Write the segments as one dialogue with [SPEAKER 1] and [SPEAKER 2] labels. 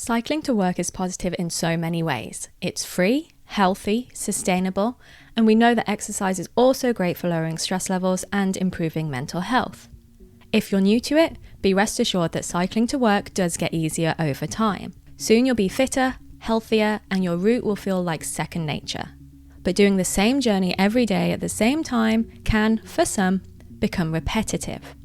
[SPEAKER 1] Cycling to work is positive in so many ways. It's free, healthy, sustainable, and we know that exercise is also great for lowering stress levels and improving mental health. If you're new to it, be rest assured that cycling to work does get easier over time. Soon you'll be fitter, healthier, and your route will feel like second nature. But doing the same journey every day at the same time can, for some, become repetitive.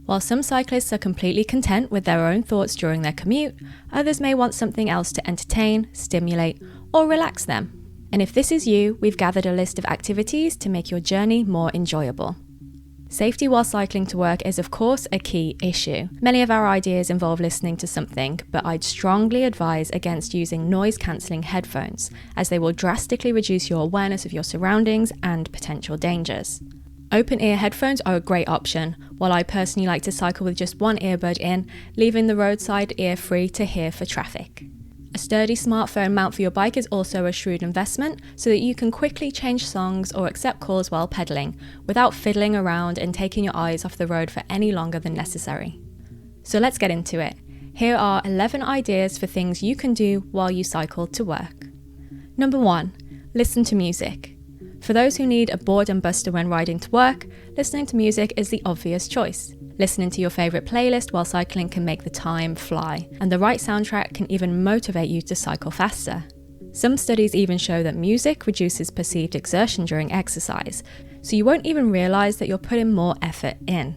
[SPEAKER 1] While some cyclists are completely content with their own thoughts during their commute, others may want something else to entertain, stimulate, or relax them. And if this is you, we've gathered a list of activities to make your journey more enjoyable. Safety while cycling to work is of course a key issue. Many of our ideas involve listening to something, but I'd strongly advise against using noise-cancelling headphones, as they will drastically reduce your awareness of your surroundings and potential dangers. Open-ear headphones are a great option, while I personally like to cycle with just one earbud in, leaving the roadside ear free to hear for traffic. A sturdy smartphone mount for your bike is also a shrewd investment, so that you can quickly change songs or accept calls while pedaling, without fiddling around and taking your eyes off the road for any longer than necessary. So let's get into it. Here are 11 ideas for things you can do while you cycle to work. Number 1. Listen to music. For those who need a boredom buster when riding to work, listening to music is the obvious choice. Listening to your favourite playlist while cycling can make the time fly, and the right soundtrack can even motivate you to cycle faster. Some studies even show that music reduces perceived exertion during exercise, so you won't even realise that you're putting more effort in.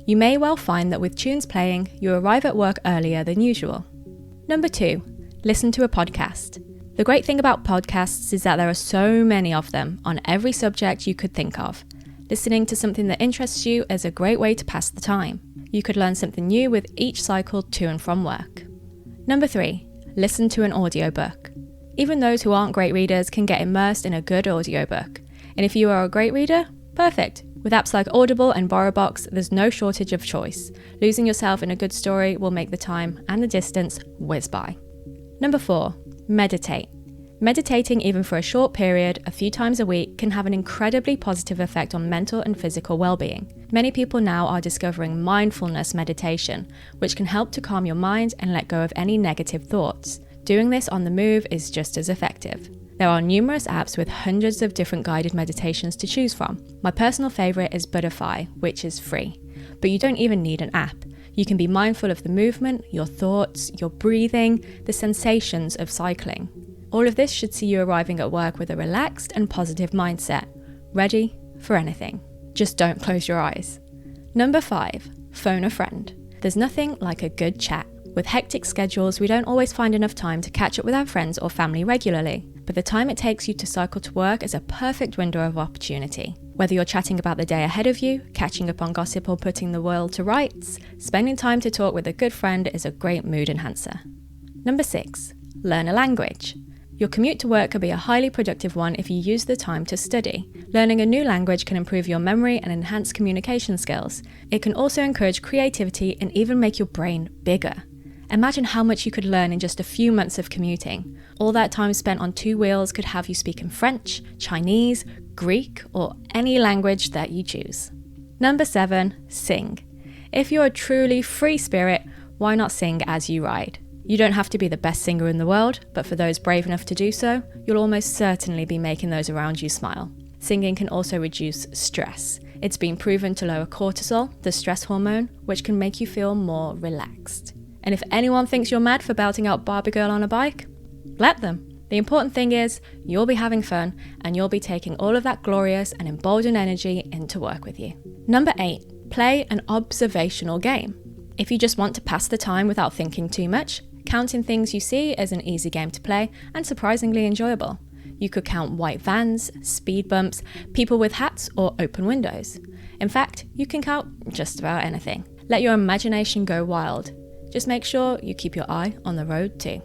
[SPEAKER 1] You may well find that with tunes playing, you arrive at work earlier than usual. Number 2. Listen to a podcast. The great thing about podcasts is that there are so many of them on every subject you could think of. Listening to something that interests you is a great way to pass the time. You could learn something new with each cycle to and from work. Number 3. Listen to an audiobook. Even those who aren't great readers can get immersed in a good audiobook. And if you are a great reader, perfect. With apps like Audible and BorrowBox, there's no shortage of choice. Losing yourself in a good story will make the time and the distance whiz by. Number 4. Meditate. Meditating, even for a short period, a few times a week, can have an incredibly positive effect on mental and physical well-being. Many people now are discovering mindfulness meditation, which can help to calm your mind and let go of any negative thoughts. Doing this on the move is just as effective. There are numerous apps with hundreds of different guided meditations to choose from. My personal favourite is Butterfly, which is free. But you don't even need an app. You can be mindful of the movement, your thoughts, your breathing, the sensations of cycling. All of this should see you arriving at work with a relaxed and positive mindset, ready for anything. Just don't close your eyes. Number 5. Phone a friend. There's nothing like a good chat. With hectic schedules, we don't always find enough time to catch up with our friends or family regularly, but the time it takes you to cycle to work is a perfect window of opportunity. Whether you're chatting about the day ahead of you, catching up on gossip, or putting the world to rights, spending time to talk with a good friend is a great mood enhancer. Number 6. Learn a language. Your commute to work could be a highly productive one if you use the time to study. Learning a new language can improve your memory and enhance communication skills. It can also encourage creativity and even make your brain bigger. Imagine how much you could learn in just a few months of commuting. All that time spent on 2 wheels could have you speaking French, Chinese, Greek, or any language that you choose. Number 7. Sing. If you're a truly free spirit, why not sing as you ride? You don't have to be the best singer in the world, but for those brave enough to do so, you'll almost certainly be making those around you smile. Singing can also reduce stress. It's been proven to lower cortisol, the stress hormone, which can make you feel more relaxed. And if anyone thinks you're mad for belting out Barbie Girl on a bike, let them. The important thing is, you'll be having fun, and you'll be taking all of that glorious and emboldened energy into work with you. Number 8. Play an observational game. If you just want to pass the time without thinking too much, counting things you see is an easy game to play and surprisingly enjoyable. You could count white vans, speed bumps, people with hats, or open windows. In fact, you can count just about anything. Let your imagination go wild. Just make sure you keep your eye on the road too.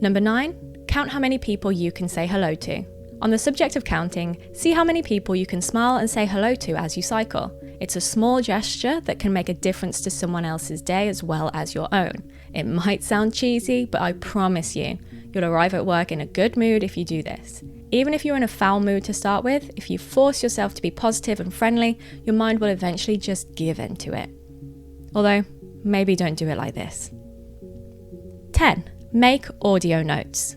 [SPEAKER 1] Number 9, count how many people you can say hello to. On the subject of counting, see how many people you can smile and say hello to as you cycle. It's a small gesture that can make a difference to someone else's day as well as your own. It might sound cheesy, but I promise you, you'll arrive at work in a good mood if you do this. Even if you're in a foul mood to start with, if you force yourself to be positive and friendly, your mind will eventually just give in to it. Although, maybe don't do it like this. 10. Make audio notes.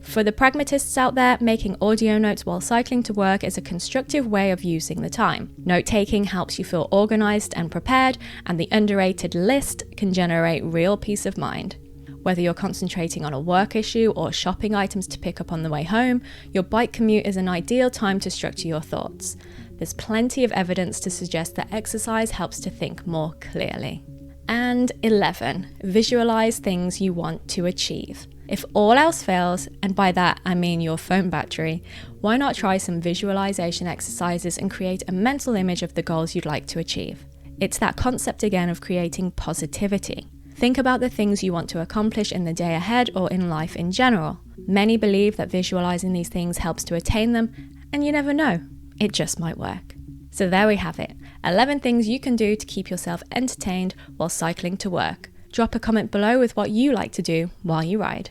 [SPEAKER 1] For the pragmatists out there, making audio notes while cycling to work is a constructive way of using the time. Note-taking helps you feel organised and prepared, and the underrated list can generate real peace of mind. Whether you're concentrating on a work issue or shopping items to pick up on the way home, your bike commute is an ideal time to structure your thoughts. There's plenty of evidence to suggest that exercise helps to think more clearly. And 11, visualize things you want to achieve. If all else fails, and by that I mean your phone battery, why not try some visualization exercises and create a mental image of the goals you'd like to achieve? It's that concept again of creating positivity. Think about the things you want to accomplish in the day ahead or in life in general. Many believe that visualizing these things helps to attain them, and you never know, it just might work. So there we have it, 11 things you can do to keep yourself entertained while cycling to work. Drop a comment below with what you like to do while you ride.